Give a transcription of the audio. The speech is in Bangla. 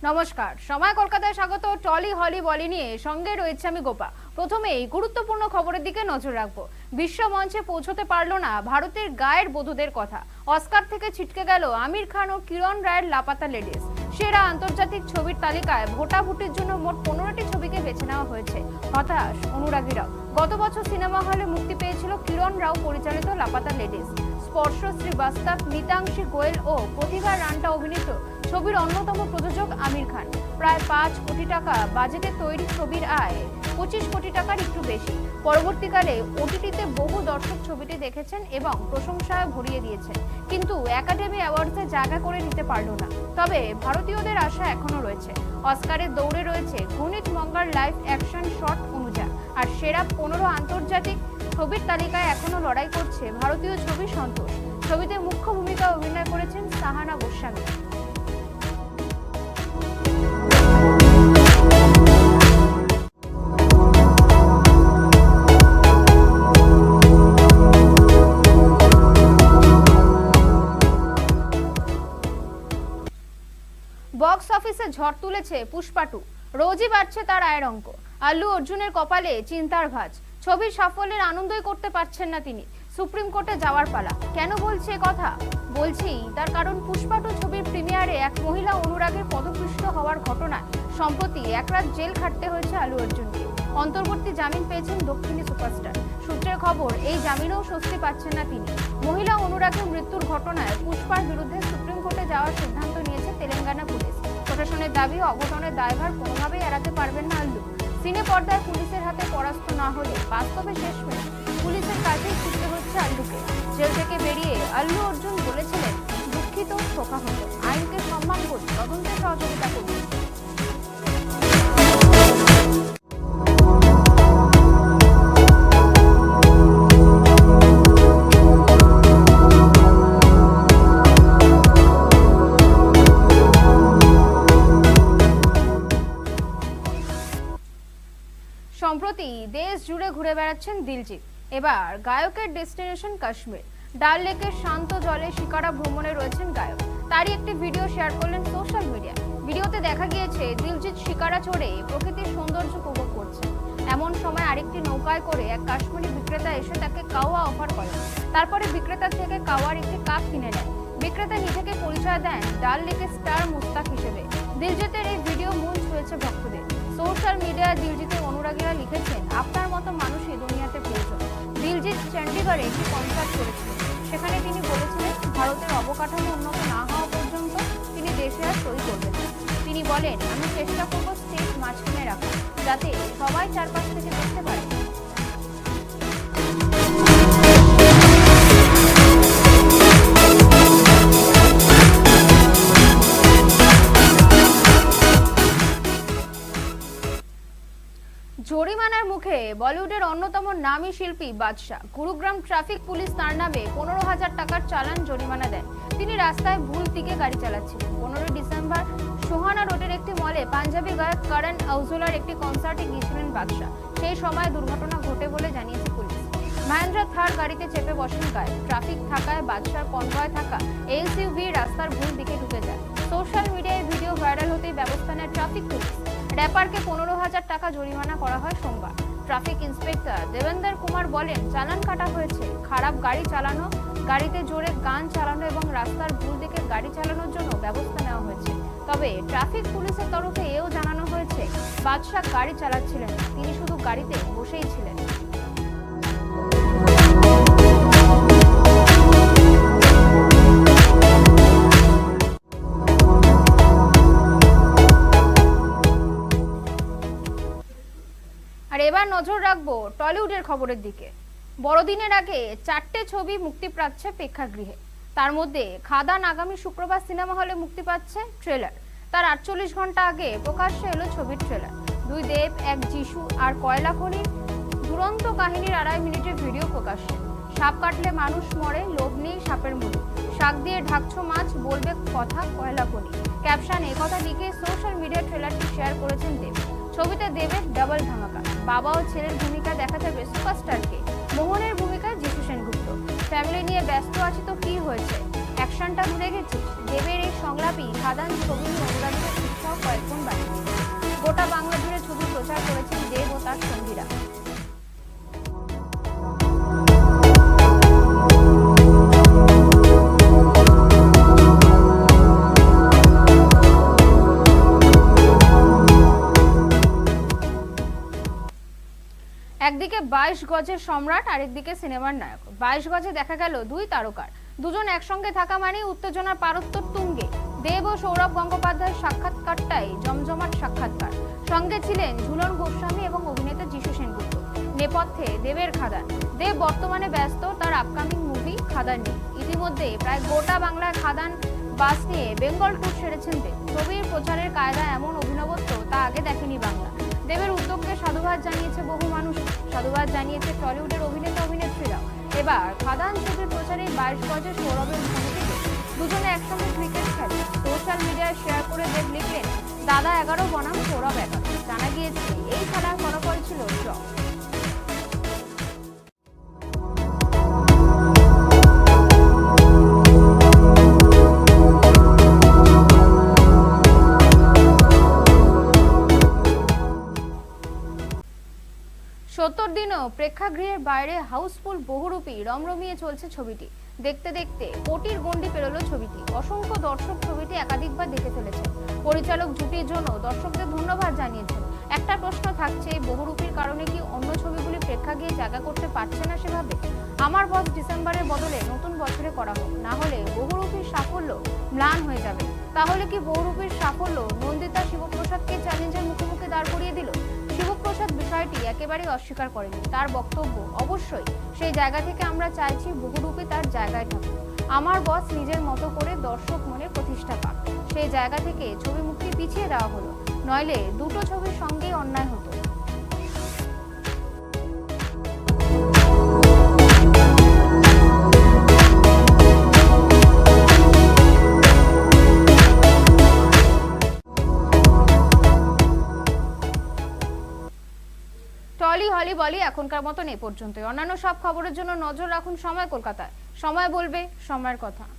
নমস্কার, সময় কলকাতায় স্বাগত। টলি হলি বলি নিয়ে সঙ্গে রয়েছে আমি গোপা। প্রথমেই গুরুত্বপূর্ণ খবরের দিকে নজর রাখবো। বিশ্ব মঞ্চে পৌঁছতে পারলো না ভারতের গায়ের বধূদের কথা। অস্কার থেকে ছিটকে গেল আমির খান ও কিরণ রায়ের লাপাতা লেডিস। সেরা আন্তর্জাতিক ছবির তালিকায় ভোটাভুটির জন্য মোট 15টি ছবিকে বেছে নেওয়া হয়েছে। হতাশ অনুরাগীরাও। গত বছর সিনেমা হলে মুক্তি পেয়েছিল কিরণ রাও পরিচালিত লাপাতা লেডিস। স্পর্শ শ্রীবাস্তব, মিতাংশী গোয়েল ও প্রতিভা রান্টা অভিনীত ছবির অন্যতম প্রযোজক আমির খান। প্রায় 5 কোটি টাকা বাজেটে তৈরি ছবির আয় 25 কোটি টাকার একটু বেশি। পরবর্তীকালে ওটিটিতে বহু দর্শক ছবিটি দেখেছেন এবং প্রশংসায় ভরিয়ে দিয়েছেন, কিন্তু একাডেমি অ্যাওয়ার্ডসে জায়গা করে নিতে পারল না। তবে ভারতীয়দের আশা এখনো রয়েছে। অস্কারের দৌড়ে রয়েছে গুণিত মঙ্গার লাইভ অ্যাকশন শর্ট অনুজা। আর সেরা 15 আন্তর্জাতিক ছবির তালিকায় এখনো লড়াই করছে ভারতীয় ছবি সন্তোষ। ছবিতে মুখ্য ভূমিকা অভিনয় করেছেন সাহানা গোস্বামী। বক্স অফিসে ঝড় তুলেছে পুষ্পা 2। রোজই বাড়ছে তার আয়ের অঙ্ক। আল্লু অর্জুনের কপালে চিন্তার ভাঁজ। ছবির সাফল্যের আনন্দই করতে পারছেন না তিনি। সুপ্রিম কোর্টে যাওয়ার পালা। কেন বলছে কথা? বলছি তার কারণ পুষ্পা 2 ছবির প্রিমিয়ারে এক মহিলা অনুরাগের পদপৃষ্ট হওয়ার ঘটনায় সম্প্রতি এক রাত জেল খাটতে হয়েছে আল্লু অর্জুনকে। অন্তর্বর্তী জামিন পেয়েছেন দক্ষিণী সুপারস্টার। সূত্রের খবর, এই জামিনেও স্বস্তি পাচ্ছেন না তিনি। মহিলা অনুরাগের মৃত্যুর ঘটনায় পুষ্পার বিরুদ্ধে সুপ্রিম কোর্টে যাওয়ার সিদ্ধান্ত নিয়েছে তেলেঙ্গানা পুলিশ। প্রশাসনের দাবি, অঘটনের দায়ভার কোনোভাবেই এড়াতে পারবেন না আল্লু। সিনে পর্দায় পুলিশের হাতে পরাস্ত না হলে বাস্তবে শেষমেশ পুলিশের কাছেই ছুটতে হচ্ছে আল্লুকে। জেল থেকে বেরিয়ে আল্লু অর্জুন বলেছিলেন, দুঃখিত, শোকাহত, আইনকে সম্মান করি, তদন্তে সহযোগিতা করব। সম্প্রতি দেশ জুড়ে ঘুরে বেড়াচ্ছেন দিলজিৎ। এবার গায়কের ডেস্টিনেশন কাশ্মীর। ডাল লেকের শান্ত জলে শিকারা ভ্রমণে রয়েছেন গায়ক। তারই একটি ভিডিও শেয়ার করলেন সোশ্যাল মিডিয়ায়। ভিডিওতে দেখা গিয়েছে দিলজিৎ শিকারা চড়ে প্রকৃতির সৌন্দর্য উপভোগ করছেন। এমন সময় আরেকটি নৌকায় করে এক কাশ্মীরি বিক্রেতা এসে তাকে কাওয়া অফার করেন। তারপরে বিক্রেতার থেকে কাওয়ার একটি কাপ কিনে নেন। বিক্রেতা নিজেকে পরিচয় দেন ডাল লেকের স্টার মুস্তাক হিসেবে। দিলজিতের এই ভিডিও মন ছুঁয়েছে ভক্তদের। সোশ্যাল মিডিয়ায় দিলজিতের অনুরাগীরা লিখেছেন, আপনার মতো মানুষই দুনিয়াতে প্রয়োজন। দিলজিৎ চণ্ডীগড়ে একটি কনসার্ট করেছিলেন। সেখানে তিনি বলেছিলেন, ভারতের অবকাঠামো উন্নত না হওয়া পর্যন্ত তিনি দেশে আর সই করবেন না। তিনি বলেন, আমি চেষ্টা করব স্টেজ মাঝখানে রাখা, যাতে সবাই চারপাশ থেকে দেখতে পারে। জরিমানার মুখে বলিউডের অন্যতম নামী শিল্পী বাদশা। গুরুগ্রাম ট্রাফিক পুলিশ তার নামে 15,000 টাকার চালান জরিমানা দেন। তিনি রাস্তায় ভুল দিকে গাড়ি চালাচ্ছিলেন। 15 ডিসেম্বর সোহানা রোডের একটি মলে পাঞ্জাবি গায়ক করণ আউজলার একটি কনসার্টে গিয়েছিলেন বাদশা। সেই সময় দুর্ঘটনা ঘটে বলে জানিয়েছে পুলিশ। মহেন্দ্রা থার গাড়িতে চেপে বসেন গায়ক। ট্রাফিক থাকায় বাদশার কনভয় থাকা এসইউভি রাস্তার ভুল দিকে ঢুকে যায়। সোশ্যাল মিডিয়ায় ভিডিও ভাইরাল হতেই ব্যবস্থা নেয় ট্রাফিক পুলিশ। র্যাপারকে 15,000 টাকা জরিমানা করা হয় সোমবার। ট্রাফিক ইন্সপেক্টর দেবেন্দর কুমার বলেন, চালান কাটা হয়েছে খারাপ গাড়ি চালানো, গাড়িতে জোরে গান চালানো এবং রাস্তার ভুল দিকে গাড়ি চালানোর জন্য ব্যবস্থা নেওয়া হয়েছে। তবে ট্রাফিক পুলিশের তরফে এও জানানো হয়েছে, বাদশা গাড়ি চালাচ্ছিলেন, তিনি শুধু গাড়িতে বসেই ছিলেন। আর এবার নজর রাখবো টলিউডের খবরের দিকে। বড়দিনের আগে 4টে ছবি মুক্তি পাচ্ছে প্রেক্ষাগৃহে। তার মধ্যে খাদান আগামী শুক্রবার সিনেমা হলে মুক্তি পাচ্ছে ট্রেলার। তার 48 ঘন্টা আগে প্রকাশ্যে এলো ছবির ট্রেলার। 2 দেব, 1 যিশু আর কয়লা খনির দুরন্ত কাহিনীর 2.5 মিনিটের ভিডিও প্রকাশ্যে। সাপ কাটলে মানুষ মরে, লোভ নেই সাপের মুড়ি, শাক দিয়ে ঢাকছো মাছ, বলবে কথা কয়লা খনি। ক্যাপশনে একথা লিখে সোশ্যাল মিডিয়া ট্রেলারটি শেয়ার করেছেন দেব। ছবিতে দেবের ডাবল ধামাকা। বাবা ও ছেলের ভূমিকা দেখা যাবে সুপারস্টারকে। মোহনের ভূমিকায় যিশু সেনগুপ্ত। ফ্যামিলি নিয়ে ব্যস্ত আছি তো কি হয়েছে, অ্যাকশনটা ভুলে গেছি। দেবের এই সংলাপই খাদান ছবির অনুরাগীদের উৎসাহ গোটা বাংলা জুড়ে ছবি প্রচার করেছেন দেব ও তার সঙ্গীরা। একদিকে 22 গজের সম্রাট, আরেকদিকে সিনেমার নায়ক। 22 গজে দেখা গেল দুই তারকার, দুজন একসঙ্গে থাকা মানে উত্তেজনার পারত্তর তুঙ্গে। দেব ও সৌরভ গঙ্গোপাধ্যায়ের সাক্ষাৎকারটাই জমজমাট সাক্ষাৎকার। সঙ্গে ছিলেন ঝুলন গোস্বামী এবং অভিনেতা যিশু সেনগুপ্ত। নেপথ্যে দেবের খাদান। দেব বর্তমানে ব্যস্ত তার আপকামিং মুভি খাদান নিয়ে। ইতিমধ্যে প্রায় গোটা বাংলার খাদান বাস নিয়ে বেঙ্গল ট্যুর সেরেছেন দেব। ছবির প্রচারের কায়দা এমন অভিনবত্ব তা আগে দেখেনি বাংলা। দেবের উদ্যোগকে সাধুবাদ জানিয়েছে বহু মানুষ, সাধুবাদ জানিয়েছে টলিউডের অভিনেতা অভিনেত্রীরা। এবার খাদান ছবির প্রচারে 22 গজে সৌরভের ভূমিকাতে দুজনে একসঙ্গে ক্রিকেট খেলে। সোশ্যাল মিডিয়ায় শেয়ার করে দেব লিখলেন, দাদা 11 বনাম সৌরভ 11। জানা গিয়েছে এই খেলার ফলাফল ছিল ড্র। সত্তর দিনও প্রেক্ষাগৃহের বাইরে হাউসফুল বহুরূপী রমরমিয়ে চলছে ছবিটি। দেখতে দেখতে কোটির গণ্ডি পেরোলো ছবিটি। অসংখ্য দর্শক ছবিটি একাধিকবার দেখে ফেলেছেন। পরিচালক জুটির জন্য দর্শকদের ধন্যবাদ জানিয়েছেন। একটা প্রশ্ন থাকছে, বহুরূপীর কারণে কি অন্য ছবিগুলি প্রেক্ষাগৃহে জায়গা করতে পারছে না সেভাবে? আমার বস ডিসেম্বরের বদলে নতুন বছরে করা হোক, না হলে বহুরূপীর সাফল্য ম্লান হয়ে যাবে। তাহলে কি বহুরূপীর সাফল্য নন্দিতা শিবপ্রসাদকে চ্যালেঞ্জের মুখোমুখি দাঁড় করিয়ে দিল? শিবপ্রসাদ বিষয়টি একেবারেই অস্বীকার করেনি। তার বক্তব্য, অবশ্যই সেই জায়গা থেকে আমরা চাইছি বহুরূপী তার জায়গায় থাকুক। আমার বস নিজের মতো করে দর্শক মনে প্রতিষ্ঠা পাক। সেই জায়গা থেকে ছবি মুক্তি পিছিয়ে দেওয়া হলো, নইলে দুটো ছবির সঙ্গেই অন্যায় হতো। টলি হলি বলি এখনকার মতন এ পর্যন্তই। অন্যান্য সব খবরের জন্য নজর রাখুন সময় কলকাতায়। সময় বলবে সময়ের কথা।